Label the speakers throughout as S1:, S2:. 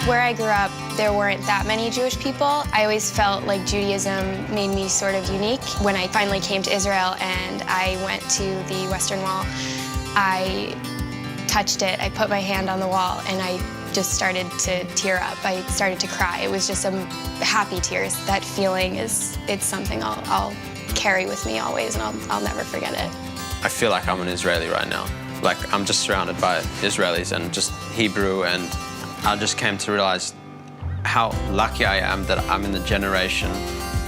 S1: Where I grew up, there weren't that many Jewish people. I always felt like Judaism made me sort of unique. When I finally came to Israel and I went to the Western Wall, I touched it, I put my hand on the wall, and I just started to tear up. I started to cry. It was just a happy tears. That feeling it's something I'll carry with me always, and I'll never forget it.
S2: I feel like I'm an Israeli right now. Like I'm just surrounded by Israelis and just Hebrew, and I just came to realize how lucky I am that I'm in the generation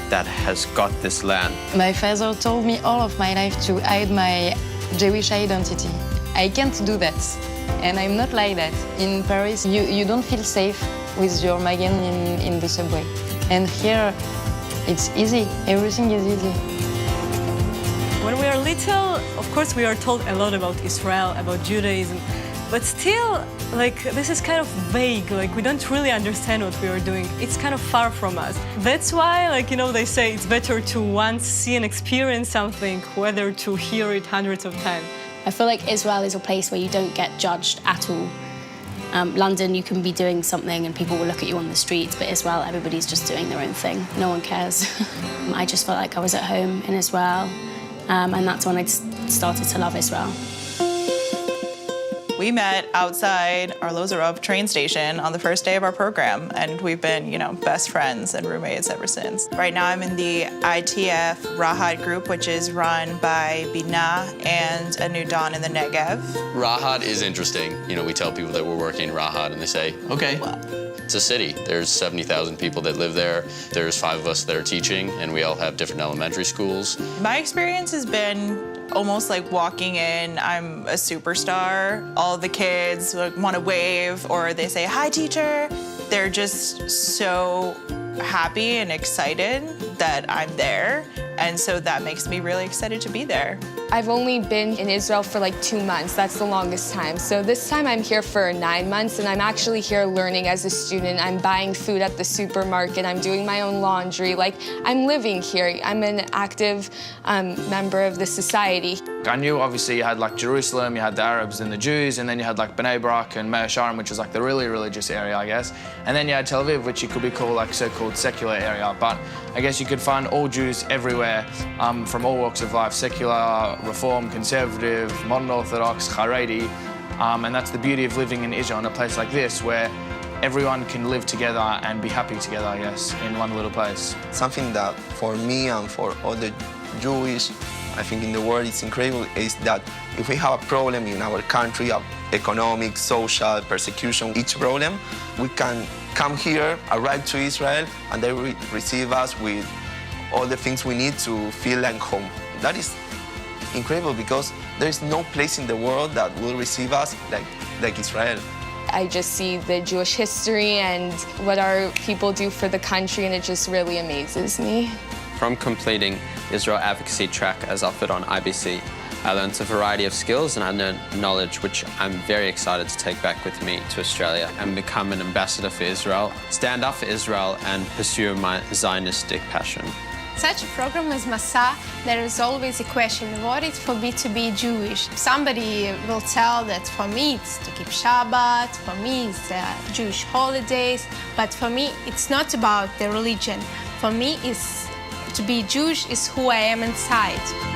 S2: that has got this land.
S3: My father told me all of my life to hide my Jewish identity. I can't do that, and I'm not like that. In Paris, you don't feel safe with your magen in the subway. And here, it's easy. Everything is easy.
S4: When we are little, of course, we are told a lot about Israel, about Judaism, but still, like, this is kind of vague. Like, we don't really understand what we are doing. It's kind of far from us. That's why, like, you know, they say it's better to once see and experience something, whether to hear it hundreds of times.
S5: I feel like Israel is a place where you don't get judged at all. London, you can be doing something and people will look at you on the streets, but Israel, everybody's just doing their own thing. No one cares. I just felt like I was at home in Israel, and that's when I started to love Israel.
S6: We met outside Arlozorov train station on the first day of our program, and we've been, you know, best friends and roommates ever since. Right now I'm in the ITF Rahat group, which is run by Bina and a new Dawn in the Negev.
S7: Rahat is interesting. You know, we tell people that we're working in Rahat, and they say, okay, it's a city. There's 70,000 people that live there. There's 5 of us that are teaching, and we all have different elementary schools.
S6: My experience has been almost like walking in, I'm a superstar. All the kids want to wave, or they say, hi, teacher. They're just so happy and excited that I'm there. And so that makes me really excited to be there.
S8: I've only been in Israel for like 2 months. That's the longest time. So this time I'm here for 9 months, and I'm actually here learning as a student. I'm buying food at the supermarket. I'm doing my own laundry. Like, I'm living here. I'm an active member of the society.
S9: I knew, obviously, you had like Jerusalem, you had the Arabs and the Jews, and then you had like Bnei Brak and Mea Shearim, which was like the really religious area, I guess. And then you had Tel Aviv, which you could be called like so-called secular area. But I guess you could find all Jews everywhere, from all walks of life, secular, Reform, conservative, modern Orthodox, Haredi. And that's the beauty of living in Israel, in a place like this, where everyone can live together and be happy together, I guess, in one little place.
S10: Something that for me and for other Jewish, I think in the world it's incredible, is that if we have a problem in our country, economic, social, persecution, each problem, we can come here, arrive to Israel, and they will receive us with all the things we need to feel like home. That is incredible, because there is no place in the world that will receive us like Israel.
S8: I just see the Jewish history and what our people do for the country, and it just really amazes me.
S2: From completing Israel Advocacy Track as offered on IBC, I learned a variety of skills and I learned knowledge which I'm very excited to take back with me to Australia and become an ambassador for Israel, stand up for Israel, and pursue my Zionistic passion.
S11: Such a program as Masa, there is always a question, what it for me to be Jewish? Somebody will tell that for me it's to keep Shabbat, for me it's Jewish holidays, but for me it's not about the religion. For me, to be Jewish is who I am inside.